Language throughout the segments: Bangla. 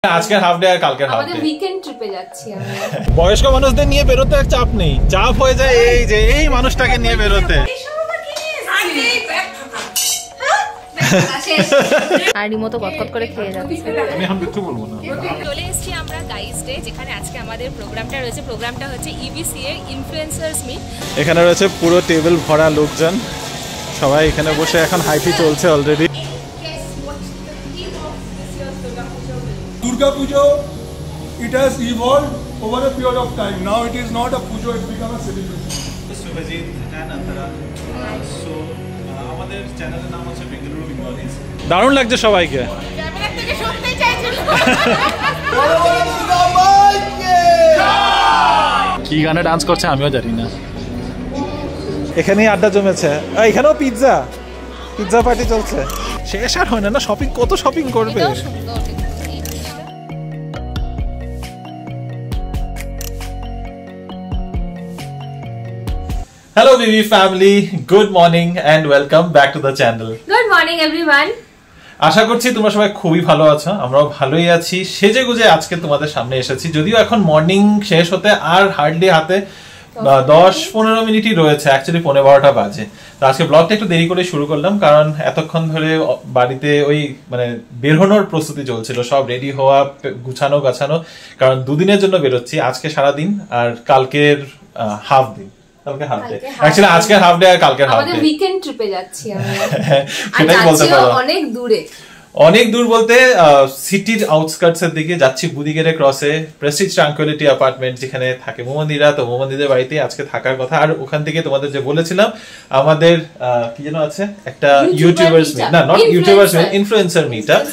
আজকের হাফ ডে আর কালকের হাফ ডে আমাদের উইকেন্ড ট্রিপে যাচ্ছি আমরা। বয়স্ক মানুষদের নিয়ে বেরোতে এক চাপ নেই, চাপ হয়ে যায় এই যে এই মানুষটাকে নিয়ে বেরোতে। আর রিমোটো কটকট করে খেয়ে যাচ্ছে। আমি এখন কিছু বলবো না। চলে এসেছি আমরা গাইস ডে, যেখানে আজকে আমাদের প্রোগ্রামটা রয়েছে। প্রোগ্রামটা হচ্ছে ইবিসি এর ইনফ্লুয়েন্সার্স মিট। এখানে রয়েছে পুরো টেবিল ভরা লোকজন, সবাই এখানে বসে এখন হাইফি চলছে already. Durga Puja, it has evolved over a period of time. Now it is not a puja, it's become a celebration. Subhajit and Antara. So আমাদের চ্যানেলের নাম হচ্ছে বেঙ্গালুরু বিঙ্গলিস। দারুণ লাগছে সবাইকে। ক্যামেরা থেকে শুনতে চাইছিল। কি গানে ডান্স করছে আমিও জানি না। এখানেই আড্ডা জমেছে। এখানেও পিৎজা পার্টি চলছে। শেষ আর হয় না, শপিং কত শপিং করবে। Hello BB family, good morning and welcome back to the channel. Good morning everyone. আশা করছি তোমরা সবাই খুবই ভালো আছো, আমরাও ভালোই আছি। সেজে গুজে আজকে তোমাদের সামনে এসেছি, যদিও এখন মর্নিং শেষ হতে আর হার্ডলি হাতে 10-15 মিনিটই রয়েছে, অ্যাকচুয়ালি 11:30 বাজে। তো আজকে ব্লগটা একটু দেরি করে শুরু করলাম, কারণ এতক্ষণ ধরে বাড়িতে ওই মানে বের হওয়ার প্রস্তুতি চলছিল, সব রেডি হওয়া, গুছানো গাছানো, কারণ দুদিনের জন্য বেরোচ্ছি, আজকে সারাদিন আর কালকের হাফ দিন। অ্যাকচুয়ালি আজকের হাফ ডে আর কালকের হাফ ডে। আমাদের উইকেন্ড ট্রিপে যাচ্ছি আমরা। সেটাই বলতে পারো। অনেক দূরে, অনেক দূর বলতে সিটির আউটস্কার্টস এর দিকে যাচ্ছি, বুদিগেরে ক্রসে প্রেস্টিজ ট্রাঙ্কুইলিটি অ্যাপার্টমেন্ট যেখানে থাকে মোমন্দিরা। তো মোমন্দিদের বাড়িতে আজকে থাকার কথা। আর ওখান থেকে তোমাদের যে বলেছিলাম আমাদের কি যেন আছে একটা ইউটিউবার্স মিট, না not YouTubers meet, influencer meetup,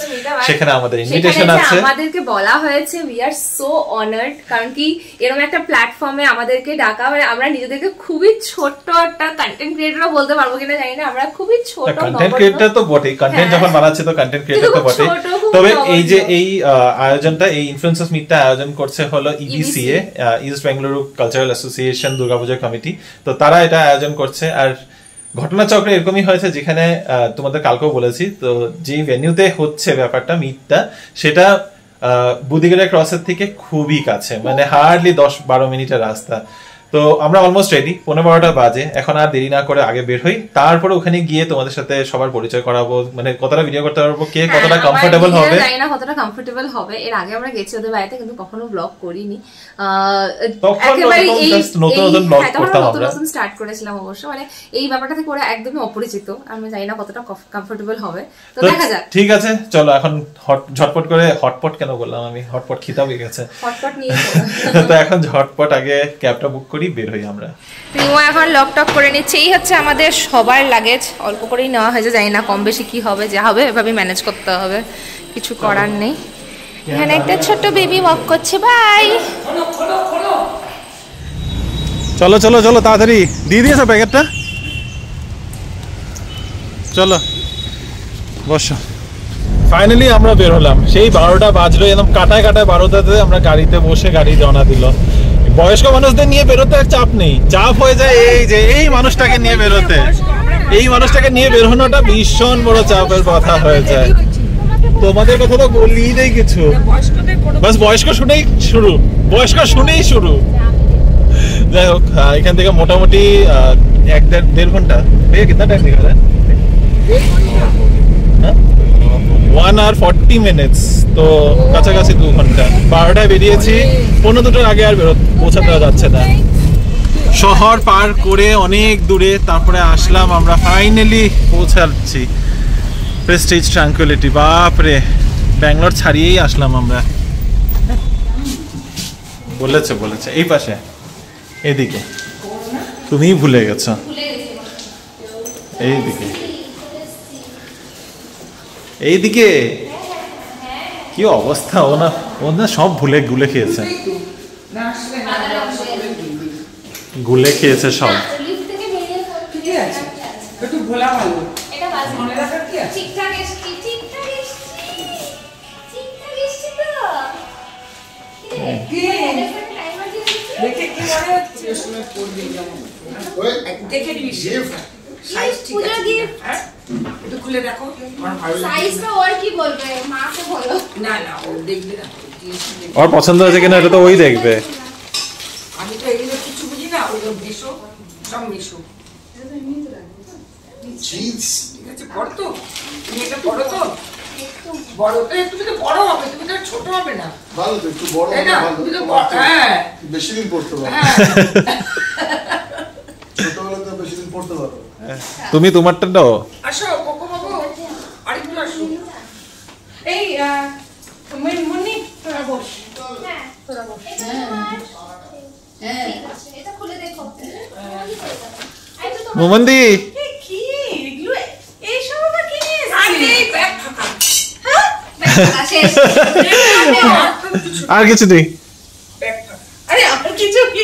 সেখানে আমাদের ইনভিটেশন আছে। আমাদেরকে বলা হয়েছে, উই আর সো অনার্ড, কারণ কি এরকম একটা প্ল্যাটফর্মে আমাদেরকে ডাকা হয়। আমরা নিজেদেরকে খুবই ছোট্ট একটা কন্টেন্ট ক্রিয়েটরও বলতে পারবো কিনা জানি না, আমরা খুবই ছোট কন্টেন্ট ক্রিয়েটর তো বটেই, কন্টেন্ট যখন বানাচ্ছে তো কন্টেন্ট ক্রিয়েটর তো বটেই। তবে এই যে এই আয়োজনটা, এই ইনফ্লুয়েন্সার্স মিটটা আয়োজন করছে হলো EBCA, East Bengaluru cultural association Durgapuja committee. তো তারা এটা আয়োজন করছে। আর ঘটনাচক্রে এরকমই হয়েছে, যেখানে তোমাদের কালকেও বলেছি, তো যে ভেন্যুতে হচ্ছে ব্যাপারটা মিটটা, সেটা বুদিগেরা ক্রসের থেকে খুবই কাছে, মানে হার্ডলি 10-12 মিনিটের রাস্তা। তো আমরা অলমোস্ট রেডি, 11:30 বাজে, এখন আর দেরি না করে আগে বের হই। তারপরে ওখানে গিয়ে তোমাদের সাথে সবার পরিচয় করাবো, মানে কতটা ভিডিও করতে পারবো, কে কতটা কমফোর্টেবল হবে। জানি না কতটা কমফোর্টেবল হবে। এর আগে আমরা গেছি ওদের বাড়িতে, কিন্তু কখনো ব্লগ করিনি। একেবারে এই নতুন স্টার্ট করেছিলাম অবশ্য, মানে এই ব্যাপারটা থেকে ওরা একদমই অপরিচিত। আমি জানি না কতটা কমফোর্টেবল হবে, তো দেখা যাক। ঠিক আছে, চলো এখন ঝটপট করে, হটপট কেন বললাম আমি, হটপট খিদা পেয়ে গেছে, হটপট নিয়ে তো এখন ঝটপট আগে ক্যাবটা বুক করি, বের হই আমরা। রিমো এখন লক টক করে নিচ্ছে। এই হচ্ছে আমাদের সবার লাগেজ, অল্প করেই নেওয়া হয়েছে, জানি না কম বেশি কি হবে, যা হবে এভাবে ম্যানেজ করতে হবে, কিছু করার নেই। এখানে একটা ছোট্ট বেবি ওয়াক করছে, বাই। চলো চলো চলো, তাড়াতাড়ি দিয়ে দিয়েছো প্যাকেটটা, চলো বসো। ফাইনালি আমরা বের হলাম, সেই 12টা বাজলো, একদম কাটায় 12টাতে আমরা গাড়িতে বসে গাড়ি রওনা দিল। বয়স্ক মানুষদের নিয়ে বেরোতে এক চাপ নেই, চাপ হয়ে যায় এই যে এই মানুষটাকে নিয়ে বেরোতে, এই মানুষটাকে নিয়ে বেরোনোটা ভীষণ বড় চাপের কথা হয়ে যায়। তোমাদের কথা তো বললেই নেই কিছু, বাস বয়স্ক শুনেই শুরু। যাই হোক, এখান থেকে মোটামুটি 1-1.5 ঘন্টা, কিतना টাইম दिखा रहा है? 1 hour 40 minutes, তো কাছাকাছি 2 ঘন্টা। 12টায় বেরিয়েছি, 15-2টার আগে আর পৌঁছাতে যাচ্ছে না। শহর পার করে অনেক দূরে, তারপরে আসলাম আমরা, ফাইনালি পৌঁছাচ্ছি প্রেস্টিজ ট্রাঙ্কুইলিটি। বাপরে, ব্যাঙ্গালোর ছাড়িয়েই আসলাম আমরা। বলেছে এই পাশে, এদিকে, তুমিই ভুলে গেছো, এইদিকে কি অবস্থা, ও না সব গুলে খেয়েছে সব। খুলে দেখো সাইজটা ওর কি বলবে মাকে বলো না না ও দেখবে না ওর পছন্দ হয়েছে কিনা এটা তো ওই দেখবে আমি তো এগুলো কিছু বুঝি না ওই মিশো সব মিশো চিজ ঠিক আছে পড়ো তো তুমি এটা পড়ো তো বড় তো তুমি তো বড় হবে তুমি তো ছোট হবে না ভালো তো একটু বড় তাই হবে না ভালো তুমি তো হ্যাঁ বেশি দিন পড়তে পারো হ্যাঁ ছোটবেলা তো বেশি দিন পড়তে পারো তুমি তোমারটা দাও আসো কোকো বাবু আরেকটু আসো এই মুন্নি তোরা বস হ্যাঁ তোরা বস হ্যাঁ এটা খুলে দেখো মোমন্দি কি এগুলো এই সব আবার কি নিয়ে আরে ব্যাগ ফাঁকা আর কিছু নেই ব্যাগ ফাঁকা আরে আর কিছু কি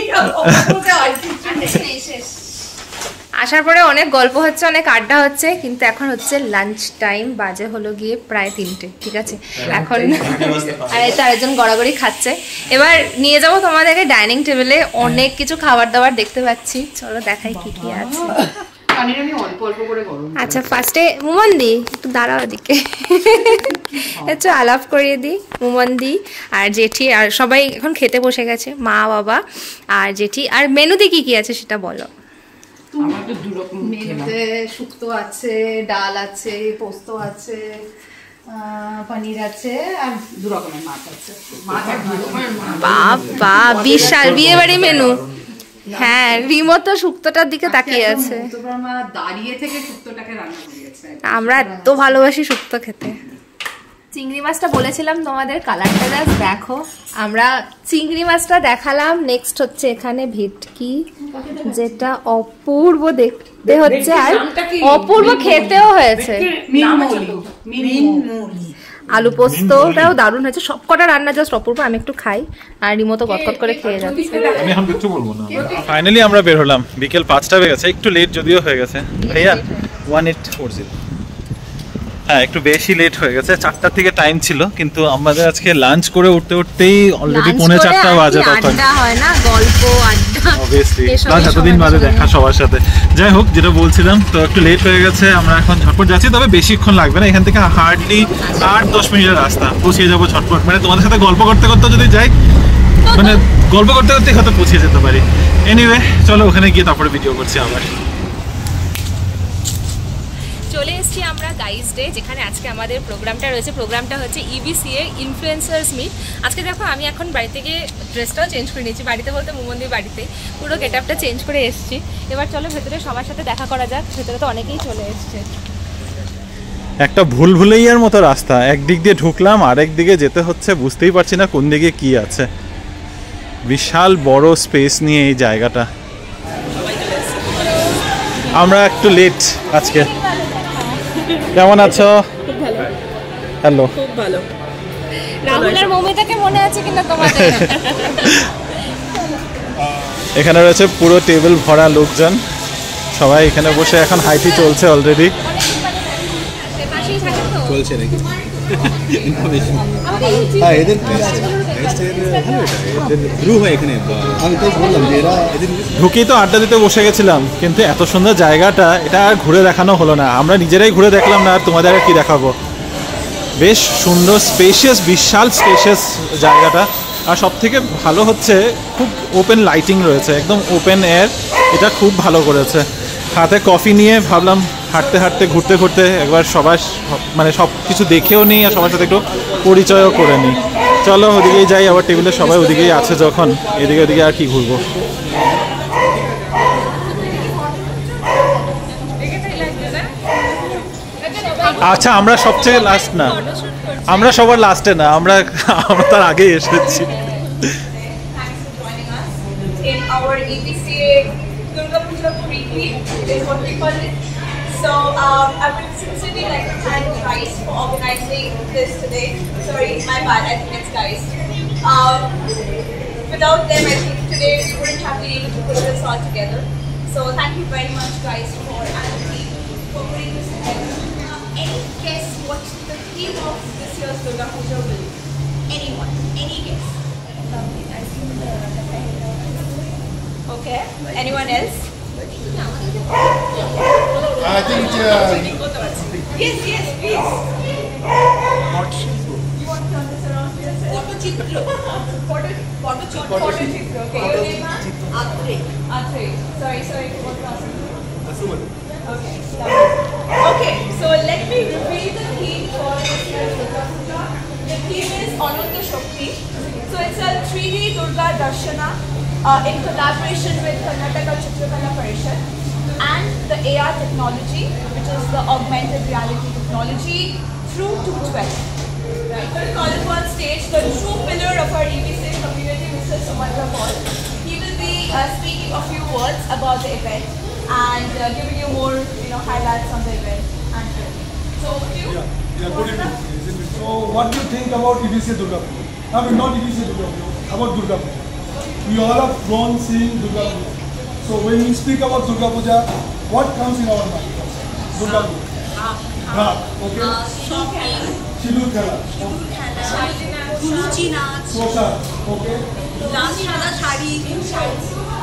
আর কিছু নেই শেষ আসার পরে অনেক গল্প হচ্ছে অনেক আড্ডা হচ্ছে কিন্তু এখন হচ্ছে লাঞ্চ টাইম বাজে হলো গিয়ে প্রায় 3টে ঠিক আছে এখন আর এই তো আরেকজন গড়াগড়ি খাচ্ছে এবার নিয়ে যাবো তোমাদেরকে ডাইনিং টেবিলে অনেক কিছু খাবার দাবার দেখতে পাচ্ছি চলো দেখাই কি কি আছে আচ্ছা ফার্স্টে মুমন্দি একটু দাঁড়াও এদিকে একটু আলাপ করিয়ে দিই মুমন্দি আর জেঠি আর সবাই এখন খেতে বসে গেছে মা বাবা আর জেঠি আর মেনুতে কি কি আছে সেটা বলো মেনুতে শুক্তো আছে ডাল আছে পোস্ত আছে পনির আছে আর 2 রকমের মাছ আছে বাবা বিশাল বিয়ে বাড়ি মেনু হ্যাঁ রিমো তো শুক্তোটার দিকে তাকিয়ে আছে দাঁড়িয়ে থেকে শুক্তোটাকে রান্না করেছে আমরা এত ভালোবাসি শুক্তো খেতে চিংড়ি মাছটা বলেছিলাম তোমাদের কালারটা জাস্ট দেখো আমরা চিংড়ি মাছটা দেখালাম নেক্সট হচ্ছে এখানে ভেটকি যেটা অপূর্ব দেখতে হচ্ছে আর অপূর্ব খেতেও হয়েছে আলু পোস্তটাও দারুণ হয়েছে সবকটা রান্না জাস্ট অপূর্ব আমি একটু খাই আর রিমো তো গটগট করে খেয়ে যাচ্ছে আমি এখন কিছু বলবো না ফাইনালি আমরা বের হলাম বিকেল 5টা হয়ে গেছে একটু লেট যদিও হয়ে গেছে ভাইয়া 1840 হ্যাঁ একটু বেশি লেট হয়ে গেছে 4টার থেকে টাইম ছিল কিন্তু আমাদের আজকে লাঞ্চ করে উঠতে উঠতেই অলরেডি 3:45 বাজে তখন আড্ডা হয় না গল্প আড্ডা অবভিয়াসলি প্লাস এতদিন বাদে দেখা সবার সাথে যাই হোক যেটা বলছিলাম তো একটু লেট হয়ে গেছে আমরা এখন ঝটপট যাচ্ছি তবে বেশিক্ষণ লাগবে না এখান থেকে হার্ডলি 8-10 মিনিটের রাস্তা পৌঁছে যাবো ঝটপট মানে তোমাদের সাথে গল্প করতে করতে যদি যাই মানে গল্প করতে করতে হয়তো পৌঁছে যেতে পারি এনিওয়ে চলো ওখানে গিয়ে তারপরে ভিডিও করছি আবার চলে এসেছি আমরা গাইজ ডে যেখানে আজকে আমাদের প্রোগ্রামটা রয়েছে প্রোগ্রামটা হচ্ছে ইবিসিএ ইনফ্লুয়েন্সার্স মিট আজকে দেখো আমি এখন বাড়ি থেকে ড্রেসটাও চেঞ্জ করে নিয়েছি বাড়িতে বলতে মুমন্দির বাড়িতে পুরো গেট আপটা চেঞ্জ করে এসেছি এবার চলো ভেতরে সবার সাথে দেখা করা যাক ভেতরে তো অনেকেই চলে এসছে একটা ভুলভুলাইয়ার মতো রাস্তা একদিক দিয়ে ঢুকলাম আরেক দিকে যেতে হচ্ছে বুঝতেই পারছি না কোন দিকে কি আছে বিশাল বড় স্পেস নিয়ে এই জায়গাটা আমরা একটু লেট আজকে কেমন আছো হ্যালো খুব ভালো রাহুল আর মমিতাকে মনে আছে কিনা তোমাদের এখানে রয়েছে পুরো টেবিল ভরা লোকজন সবাই এখানে বসে এখন হাইটি চলছে অলরেডি চলছে নাকি হ্যাঁ এদের গ্রুপ হয় এখানে আমি তাই বললাম যে এরা এদের ঢুকেই তো আড্ডা দিতে বসে গেছিলাম কিন্তু এত সুন্দর জায়গাটা এটা আর ঘুরে দেখানো হলো না আমরা নিজেরাই ঘুরে দেখলাম না আর তোমাদের আর কি দেখাবো বেশ সুন্দর স্পেশিয়াস বিশাল স্পেশিয়াস জায়গাটা আর সব থেকে ভালো হচ্ছে খুব ওপেন লাইটিং রয়েছে একদম ওপেন এয়ার এটা খুব ভালো করেছে হাতে কফি নিয়ে ভাবলাম হাঁটতে হাঁটতে ঘুরতে ঘুরতে একবার সবার মানে সব কিছু দেখেও নিই আর সবার সাথে একটু পরিচয়ও করে নিই চলো ওদিকেই যাই আবার টেবিলে সবাই ওদিকেই আছে যখন এদিকে ওদিকে আর কি ঘুরবো আচ্ছা আমরা সবচেয়ে লাস্ট না আমরা সবার লাস্টে না আমরা তার আগেই এসেছি in our EBCA Durga Puja pre-week is what we call it. So I would sincerely like to thank guys for organizing this today. Sorry, my bad, I think it's guys. Without them, I think today we wouldn't have been able to put this all together. So thank you very much guys for putting this together. Any guess what the theme of this year's Durga Puja will be? Anyone? Any guess? Okay. Anyone else? I think Yes, yes, please. Not You want to turn this around for yourself? Photo chitra. Okay, your name is? Atrey. Sorry, what was it? Okay, okay, so let me reveal the theme for this year's Durga Puja. The theme is Ananta Shakti. So it's a 3D Durga Darshana in collaboration with Karnataka Chitrakala Parishad and the AR technology, which is the augmented reality technology through 212. Right. We'll call it on stage the true pillar of our EBC community, Mr. Sumatra Paul. He will be speaking a few words about the event and giving you more, highlights on the event. And so, over to you. Yeah, good evening. So, what do you think about EBC Durga Puja? I mean, not EBC Durga Puja, about Durga Puja. We all have grown seeing Durga Puja. So, when we speak about Durga Puja, what comes in our mind? Durga Puja. Okay. Shidur Khela. Guruji Naach. Swasar. Okay. Lal Sada Shadi.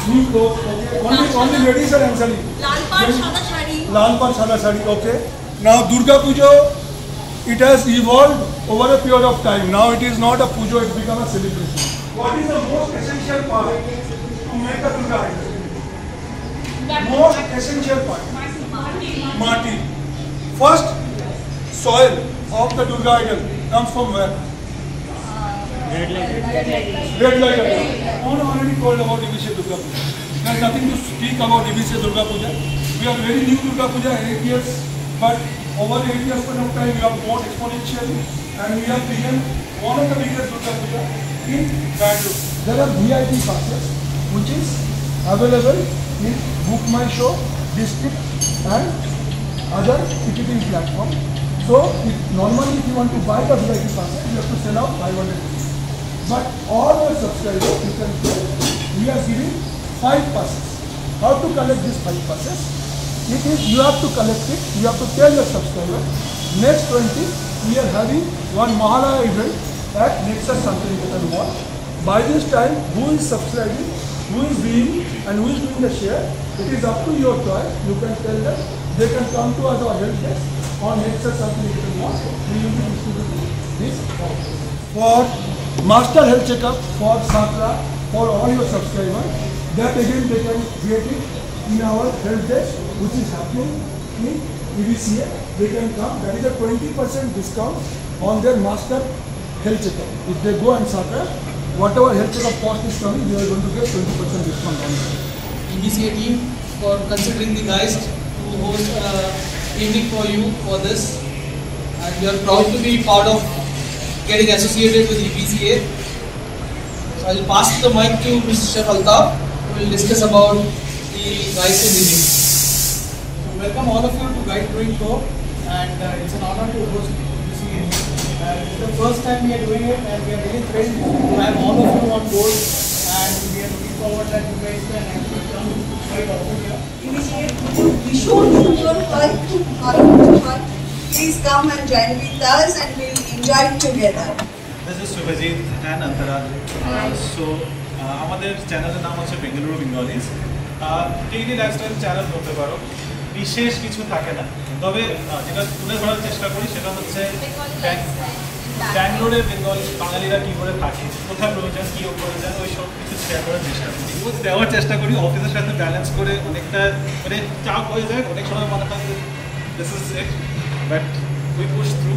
New clothes. Okay. Only ladies are answering. Lal Par Sada Shadi. Lal Par Sada Shadi. Okay. Now, Durga Puja, it has evolved over a period of time. Now, it is not a puja, it becomes a celebration. What is the most essential part to make a Durga idol? Most essential part. Mati. First, soil of the Durga idol comes from where? Red light idol. I already told about EBC Durga Puja. There is nothing to speak about EBC Durga Puja. We are very new Durga Puja, 8 years, but over 8 years of time we have grown exponentially and we have become one of the biggest Durga Puja in Bangalore. There are VIP passes which is available in Book My Show, District and other ticketing platform. So normally if you want to buy the VIP passes, you have to sell out 500 rupees. But all the subscribers you can say we are giving 5 passes. How to collect these 5 passes? It is you have to collect it, you have to tell your subscriber, next 20th we are having one Mahalaya event at Nexus Santiniketan Mall. By this time, who is subscribing, who is doing and who is doing the share, it is up to your choice. You can tell them, they can come to us or help desk on Nexus Santiniketan Mall. We will be distributing this for master health checkup, for Sakra, for all your subscribers. That again they can create it in our help desk, which is happening in EBCA. They can come. That is a 20% discount on their master health checkup. If they go and Sakra, whatever health checkup cost is coming, they are going to get 20% discount on that. EBCA team for considering the guys to host evening for you for this, and we are proud to be part of getting associated with EBCA. So I will pass the mic to Mr. Chef Altaf, who will discuss about the guys in the team. So welcome all of you to Guide Brewing Show, and it's an honor to host EBCA. It's the first time we are doing it, and we are really thrilled to have all of you on board, and we are looking forward that you guys can actually come quite often here. EBCA, we show you your heart to heart. Please come and join with us and we'll enjoy together. This is Subhajit and Antara. আমাদের চ্যানেলের নাম হচ্ছে Bengaluru Bengalis. Daily lifestyle channel বলতে পারো, বিশেষ কিছু থাকে না, তবে যেটা তুলে ধরার চেষ্টা করি সেটা হচ্ছে ব্যাঙ্গালোরের বাঙালিরা কী করে থাকে, কোথায় প্রয়োজন, কী প্রয়োজন, ওই সব কিছু শেয়ার করার চেষ্টা করি, দেওয়ার চেষ্টা করি। অফিসের সাথে ব্যালেন্স করে অনেকটা মানে চাপ হয়ে যায়, অনেক সময় মনে হয় this is it, but we push through.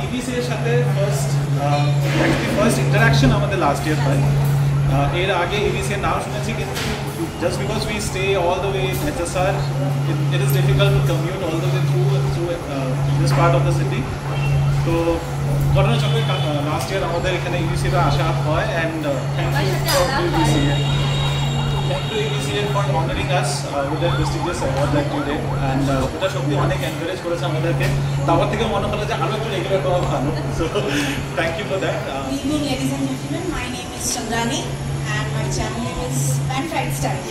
EBC এর সাথে ফার্স্ট ইন্টারাকশন আমাদের লাস্ট ইয়ার হয়। এর আগে EBC এর নাম শুনেছি, কিন্তু just because we stay all the way in HSR, it is difficult to commute all the way through this part of the city. তো ঘটনাচক্রে লাস্ট ইয়ার আমাদের এখানে EBCটা আসা হয়, and thank you to EBCA for honoring us with that prestigious award that you did, and ওটা সত্যি অনেক এনকারেজ করেছে আমাদেরকে। তারপর থেকে মনে হলো যে আরো একটু রেগুলার করা ভালো। So thank you for that. Good evening, ladies and gentlemen. My name is Chandrani, and my channel name is Pan-Fried Style.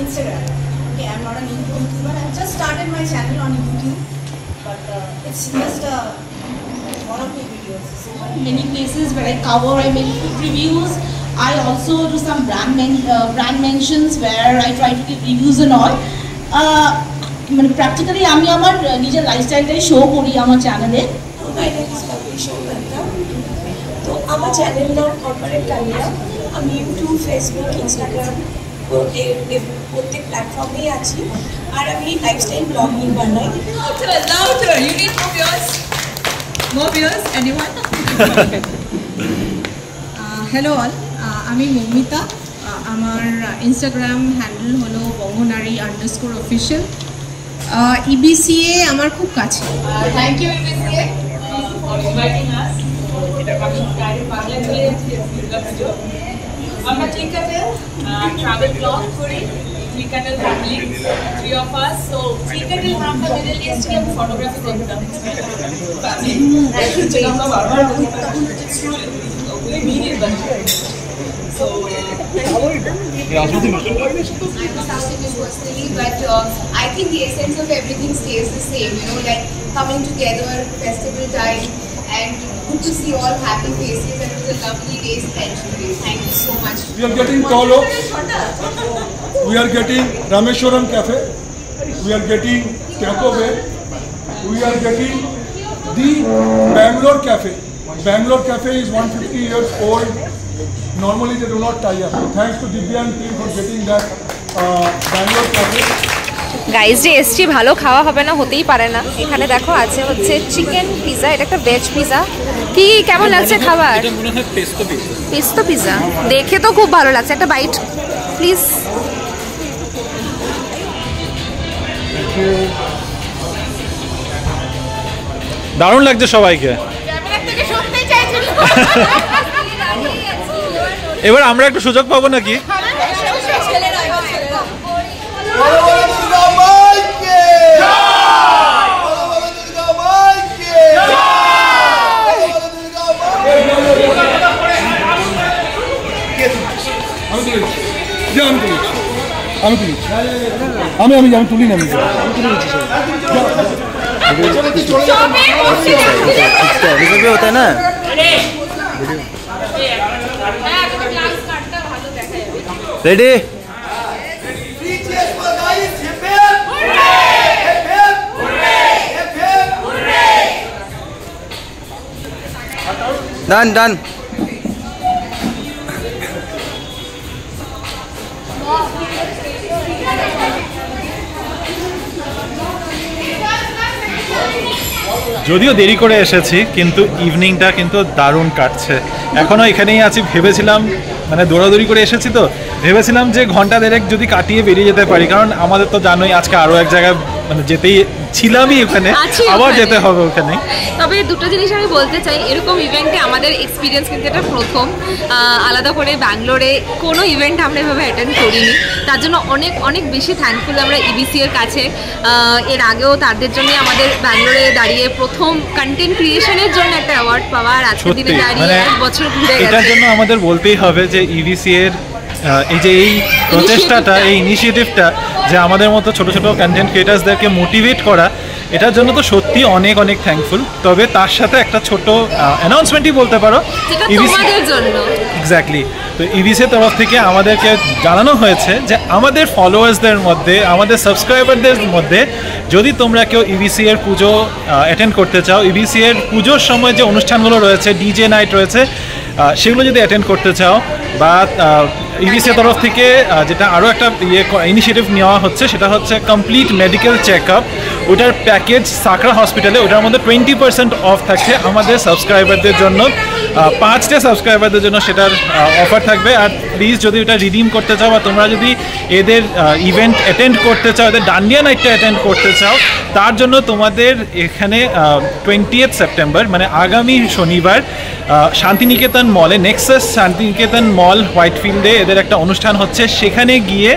Instagram. Okay, I'm not a new YouTuber. I've just started my channel on YouTube, but it's just one of my videos. So many places where I cover, I make food reviews. I also do some brand mentions where I try to give reviews and all. মানে প্র্যাকটিক্যালি আমি আমার নিজের লাইফস্টাইলটাই শো করি আমার চ্যানেলে। তো আমার চ্যানেল নাম কর্পোরেট কালিয়া। আমি ইউটিউব, ফেসবুক, ইনস্টাগ্রাম প্রত্যেক প্ল্যাটফর্মেই আছি। আর আমি লাইফস্টাইল ব্লগিং বানাই। Louder, you need more viewers. More viewers, anyone? Hello all, আমি মৌমিতা। আমার ইনস্টাগ্রাম হ্যান্ডেল হলো বঙ্গনারী_অফিসিয়াল। EBCA আমার খুব কাছে। Thank you EBCA for inviting us. আমরা টিকাটেল ট্রাভেল ব্লগ করি, টিকাটেল ফ্যামিলি, 3 of us. So টিকাটেল নামটা মিডল ইস্টে আমি ফটোগ্রাফি করতাম। আমরা বারবার So but I think the essence of everything stays the same, you know, like coming together, festival time, and good to see all happy faces, and it was a lovely day spent today. Thank you so much. We are getting Tolo. We are getting Rameshwaram Cafe. We are getting Taco Bell. We are getting the Bangalore Cafe. Bangalore Cafe is 150 years old. Normally they do not tie up. Thanks to Divyan team for getting that Bangalore Cafe. Guys যে এসছি ভালো খাওয়া হবে না হতেই পারে না। এখানে দেখো আছে হচ্ছে চিকেন পিজা, এটা একটা ভেজ পিজা। কি কেমন লাগছে খাবার? এটা মনে হয় পেস্তো পিজা। পেস্তো পিজা দেখে তো খুব ভালো লাগছে। একটা বাইট প্লিজ। দারুণ লাগছে সবাইকে। এবার আমরা একটু সুযোগ পাবো নাকি? আমি তুলি না होता है ना। Ready done done. যদিও দেরি করে এসেছি কিন্তু ইভিনিংটা কিন্তু দারুণ কাটছে। এখনও এখানেই আছি। ভেবেছিলাম মানে দৌড়াদৌড়ি করে এসেছি তো ভেবেছিলাম যে ঘন্টা দেড়েক যদি কাটিয়ে বেরিয়ে যেতে পারি, কারণ আমাদের তো জানোই আজকে আরও এক জায়গায় মানে যেতেই ছিলামই, ওখানে আবার যেতে হবে ওখানে। তবে দুটো জিনিস আমি বলতে চাই, এরকম ইভেন্টে আমাদের এক্সপিরিয়েন্স কিন্তু এটা প্রথম। আলাদা করে ব্যাঙ্গালোরে কোনো ইভেন্ট আমরা এভাবে অ্যাটেন্ড করিনি, তার জন্য অনেক অনেক বেশি থ্যাঙ্কফুল আমরা EBCA এর কাছে। এর আগেও তাদের জন্য আমাদের ব্যাঙ্গালোরে দাঁড়িয়ে প্রথম কন্টেন্ট ক্রিয়েশনের জন্য একটা অ্যাওয়ার্ড পাওয়া, আর আজকের দিনে দাঁড়িয়ে এক বছর ঘুরে গেছে। এটার জন্য আমাদের বলতেই হবে যে EBCA এর এই যে এই প্রচেষ্টাটা, এই ইনিশিয়েটিভটা যে আমাদের মতো ছোট ছোট কন্টেন্ট ক্রিয়েটার্সদেরকে মোটিভেট করা, এটার জন্য তো সত্যি অনেক অনেক থ্যাঙ্কফুল। তবে তার সাথে একটা ছোট অ্যানাউন্সমেন্টই বলতে পারো এক্স্যাক্টলি। তো EBCA তরফ থেকে আমাদেরকে জানানো হয়েছে যে আমাদের ফলোয়ার্সদের মধ্যে, আমাদের সাবস্ক্রাইবারদের মধ্যে যদি তোমরা কেউ EBCA এর পুজো অ্যাটেন্ড করতে চাও, EBCA এর পুজোর সময় যে অনুষ্ঠানগুলো রয়েছে, DJ নাইট রয়েছে, সেগুলো যদি অ্যাটেন্ড করতে চাও বা EBCA তরফ থেকে যেটা আরও একটা ইনিশিয়েটিভ নেওয়া হচ্ছে সেটা হচ্ছে কমপ্লিট মেডিকেল চেক আপ। ওটার প্যাকেজ সাকরা হসপিটালে, ওটার মধ্যে 20% অফ থাকছে আমাদের সাবস্ক্রাইবারদের জন্য। 5টা সাবস্ক্রাইবারদের জন্য সেটার অফার থাকবে। আর প্লিজ যদি ওটা রিডিম করতে চাও বা তোমরা যদি এদের ইভেন্ট অ্যাটেন্ড করতে চাও, এদের ডান্ডিয়া নাইটটা অ্যাটেন্ড করতে চাও, তার জন্য তোমাদের এখানে 20th সেপ্টেম্বর মানে আগামী শনিবার শান্তিনিকেতন মলে, নেক্সাস শান্তিনিকেতন মল হোয়াইটফিল্ডে এদের একটা অনুষ্ঠান হচ্ছে। সেখানে গিয়ে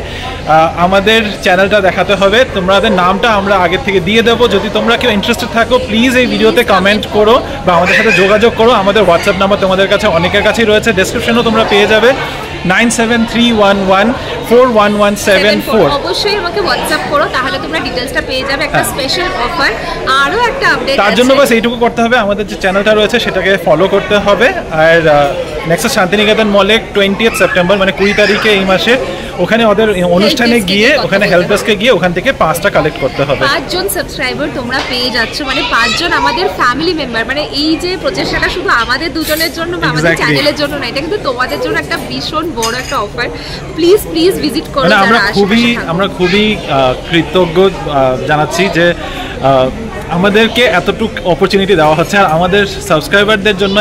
আমাদের চ্যানেলটা দেখাতে হবে। তোমাদের নামটা আমরা আগের থেকে দিয়ে দেবো। যদি তোমরা কেউ ইন্টারেস্টেড থাকো প্লিজ এই ভিডিওতে কমেন্ট করো বা আমাদের সাথে যোগাযোগ করো। আমাদের হোয়াটসঅ্যাপ নাম্বার তোমাদের কাছে অনেকের কাছেই রয়েছে, ডেসক্রিপশনেও তোমরা পেয়ে যাবে। 9731141174। অবশ্যই আমাকে হোয়াটসঅ্যাপ করো, তাহলে তোমরা ডিটেইলসটা পেয়ে যাবে। একটা স্পেশাল অফার, আরও একটা আপডেট। তার জন্য বাস এইটুকু করতে হবে, আমাদের যে চ্যানেলটা রয়েছে সেটাকে ফলো করতে হবে। আর নেক্সট শান্তিনিকেতন মলে 20th সেপ্টেম্বর মানে 20 তারিখে এই মাসে ওখানে ওদের অনুষ্ঠানে গিয়ে ওখানে হেল্প ডেস্কে গিয়ে ওখান থেকে 5টা কালেক্ট করতে হবে। 5 জন সাবস্ক্রাইবার তোমরা পেয়ে যাচ্ছ, মানে 5 জন আমাদের ফ্যামিলি মেম্বার। মানে এই যে প্রচেষ্টাটা শুধু আমাদের দুজনের জন্য বা আমাদের চ্যানেলের জন্য না, এটা কিন্তু তোমাদের জন্য একটা ভীষণ বড় একটা অফার। প্লিজ প্লিজ ভিজিট করো। আমরা খুবই কৃতজ্ঞ জানাচ্ছি যে আমাদেরকে এতটুকু অপরচুনিটি দেওয়া হচ্ছে, আর আমাদের সাবস্ক্রাইবারদের জন্য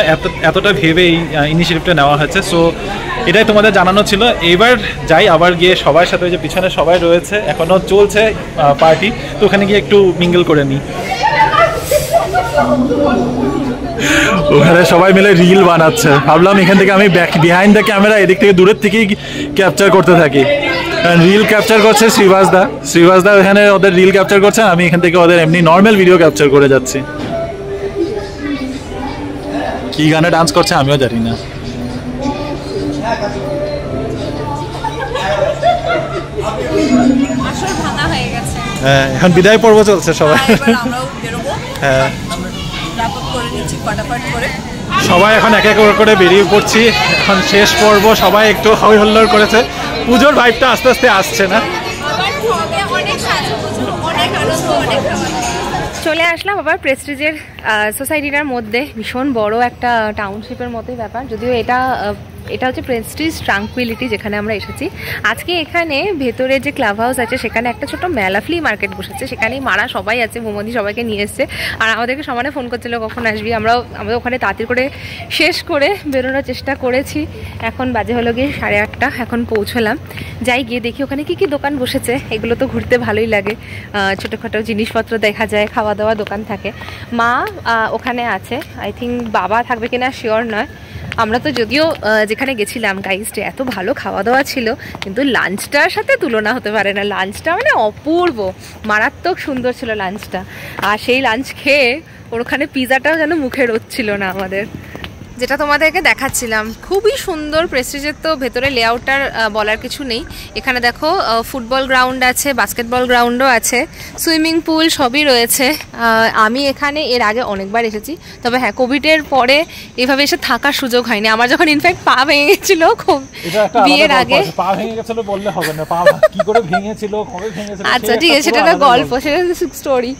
এতটা ভেবে এই ইনিশিয়েটিভটা নেওয়া হচ্ছে। সো এটাই তোমাদের জানানো ছিল। এবার যাই আবার গিয়ে সবার সাথে, যে পিছনে সবাই রয়েছে, এখনো চলছে পার্টি, তো ওখানে গিয়ে একটু মিঙ্গল করে নিই। ওখানে সবাই মিলে রিল বানাচ্ছে, ভাবলাম এখান থেকে আমি বিহাইন্ড দ্য ক্যামেরা এদিক থেকে দূরের থেকেই ক্যাপচার করতে থাকি। রিল ক্যাপচার করছে শ্রীবাসদা এখানে ওদের রিল ক্যাপচার করছে, আমি এখান থেকে ওদের এমনি নর্মাল ভিডিও ক্যাপচার করে যাচ্ছি। কি গানে ডান্স করছে আমিও জানি না। হ্যাঁ, এখন বিদায় পর্ব চলছে সবাই। হ্যাঁ, সবাই এখন এক এক করে বেরিয়ে পড়ছি, এখন শেষ পর্ব। সবাই একটু হই হল্লোড় করেছে, পুজোর ভাইবটা আস্তে আস্তে আসছে না। চলে আসলাম আবার প্রেস্টিজের সোসাইটিটার মধ্যে। ভীষণ বড় একটা টাউনশিপের মতোই ব্যাপার, যদিও এটা হচ্ছে প্রেস্টিজ ট্রাঙ্কুইলিটি যেখানে আমরা এসেছি আজকে। এখানে ভেতরে যে ক্লাব হাউস আছে সেখানে একটা ছোট মেলা ফ্লি মার্কেট বসেছে, সেখানেই মারা সবাই আছে, মোমোদি সবাইকে নিয়ে এসছে। আর আমাদেরকে সমানে ফোন করছিল কখন আসবি। আমরা ওখানে তাড়াতাড়ি করে শেষ করে বেরোনোর চেষ্টা করেছি। এখন বাজে হলো গিয়ে 8:30, এখন পৌঁছলাম। যাই গিয়ে দেখি ওখানে কি কি দোকান বসেছে। এগুলো তো ঘুরতে ভালোই লাগে, ছোটোখাটো জিনিসপত্র দেখা যায়, খাওয়া দাওয়া দোকান থাকে। মা ওখানে আছে, আই থিঙ্ক বাবা থাকবে কিনা শিওর নয়। আমরা তো যদিও যেখানে গেছিলাম গাইস্টে এত ভালো খাওয়া দাওয়া ছিল, কিন্তু লাঞ্চটার সাথে তুলনা হতে পারে না। লাঞ্চটা মানে অপূর্ব, মারাত্মক সুন্দর ছিল লাঞ্চটা। আর সেই লাঞ্চ খেয়ে ওখানে পিজাটাও যেন মুখে রোচ্ছিল না আমাদের, যেটা তোমাদেরকে দেখাচ্ছিলাম। খুবই সুন্দর প্রেস্টিজের তো ভেতরে লেআউটটার বলার কিছু নেই। এখানে দেখো ফুটবল গ্রাউন্ড আছে, বাস্কেটবল গ্রাউন্ডও আছে, সুইমিং পুল সবই রয়েছে। আমি এখানে এর আগে অনেকবার এসেছি, তবে হ্যাঁ কোভিডের পরে এভাবে এসে থাকার সুযোগ হয়নি। আমার যখন ইনফ্যাক্ট পা ভেঙে গেছিল খুব বিয়ের আগে। পা ভেঙে গেছিল বললে হবে না, পা কি করে ভেঙেছিল, কবে ভেঙেছিল, আচ্ছা ঠিক আছে, সেটা একটা গল্প, সেটা স্টোরি।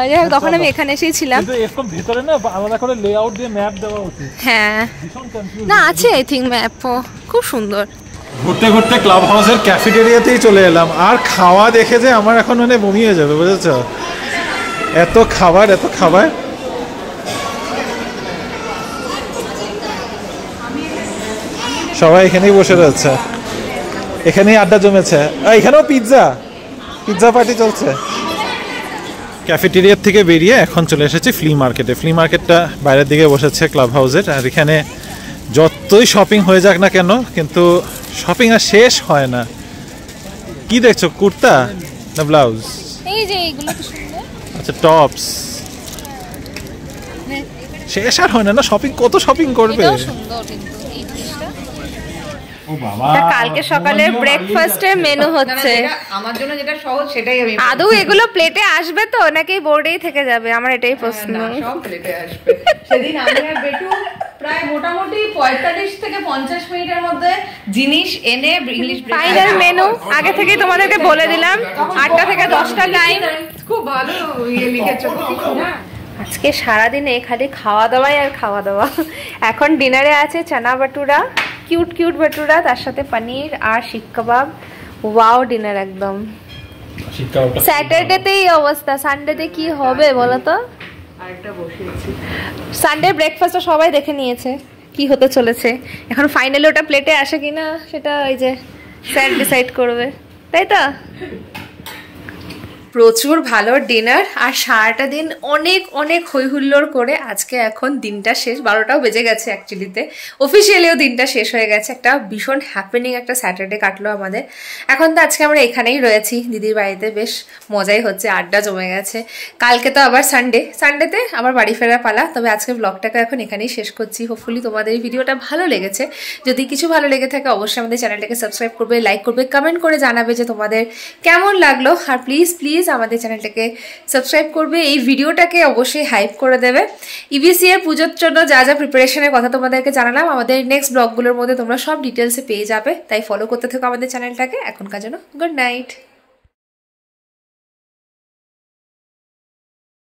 যাই হোক, তখন আমি এখানে এসেই ছিলাম। কিন্তু এরকম ভিতরে না আলাদা করে লেআউট দিয়ে ম্যাপ দেওয়া উচিত। হ্যাঁ না, আছে আই থিঙ্ক ম্যাপও, খুব সুন্দর। ঘুরতে ঘুরতে ক্লাব হাউসের ক্যাফেটেরিয়াতেই চলে এলাম। আর খাওয়া দেখে যে আমার এখন মানে বমি হয়ে যাবে, বুঝেছ? এত খাবার সবাই এখানেই বসে রয়েছে, এখানেই আড্ডা জমেছে। এখানেও পিৎজা পার্টি চলছে। ক্যাফেটেরিয়ার থেকে বেরিয়ে এখন চলে এসেছি ফ্লি মার্কেটে। ফ্লি মার্কেটটা বাইরের দিকে বসেছে ক্লাব হাউসের। আর এখানে যতই শপিং হয়ে যাক না কেন, কিন্তু শপিং আর শেষ হয় না। কি দেখছো, কুর্তা না ব্লাউজ? এই যে এইগুলো কি সুন্দর। আচ্ছা, টপস। শেষ আর হয় না, শপিং কত শপিং করবে। এটাও সুন্দর কিন্তু এই জিনিসটা। কালকে সকালে ব্রেকফাস্টের মেনু হচ্ছে। আমার জন্য যেটা সহজ সেটাই আমি। আদৌ এগুলো প্লেটে আসবে তো নাকি বোর্ডেই থেকে যাবে, আমার এটাই প্রশ্ন। সব প্লেটে আসবে। সেদিন আমি আর বেটু প্রায় মোটামুটি 45 থেকে 50 মিনিটের মধ্যে জিনিস এনে ইংলিশ ফাইনাল মেনু আগে থেকেই তোমাদেরকে বলে দিলাম। 8টা থেকে 10টা টাইম। খুব ভালো লিখেছো। আজকে সারাদিনে খালি খাওয়া দাওয়াই আর খাওয়া দাওয়া। এখন ডিনারে আছে চানা বাটুরা, কিউট বাটুরা, তার সাথে পনির আর শিক কাবাব। ওয়াও ডিনার একদম। স্যাটারডেতে এই অবস্থা, সানডেতে কি হবে বলো তো? আরেকটা বসিয়েছি। সানডে ব্রেকফাস্টটা সবাই দেখে নিয়েছে কি হতে চলেছে। এখন ফাইনালি ওটা প্লেটে আসে কিনা সেটা ওই যে স্যার ডিসাইড করবে, তাই তো? প্রচুর ভালো ডিনার আর সারাটা দিন অনেক হই হুল্লোড় করে আজকে এখন দিনটা শেষ। 12টাও বেজে গেছে অ্যাকচুয়ালিতে, অফিসিয়ালিও দিনটা শেষ হয়ে গেছে। একটা ভীষণ হ্যাপেনিং একটা স্যাটারডে কাটলো আমাদের। এখন তো আজকে আমরা এখানেই রয়েছি দিদির বাড়িতে, বেশ মজাই হচ্ছে, আড্ডা জমে গেছে। কালকে তো আবার সানডেতে আবার বাড়ি ফেরার পালা। তবে আজকে ব্লগটাকে এখন এখানেই শেষ করছি। হোপফুলি তোমাদের এই ভিডিওটা ভালো লেগেছে। যদি কিছু ভালো লেগে থাকে অবশ্যই আমাদের চ্যানেলটাকে সাবস্ক্রাইব করবে, লাইক করবে, কমেন্ট করে জানাবে যে তোমাদের কেমন লাগলো। আর প্লিজ প্লিজ আমাদের চ্যানেলটাকে সাবস্ক্রাইব করবে, এই ভিডিওটাকে অবশ্যই হাইপ করে দেবে। ইবিসি এর পুজোর জন্য যা যা প্রিপারেশনের কথা তোমাদেরকে জানালাম, আমাদের নেক্সট ব্লগগুলোর মধ্যে তোমরা সব ডিটেলসে পেয়ে যাবে, তাই ফলো করতে থাকো আমাদের চ্যানেলটাকে। এখনকার জন্য গুড নাইট।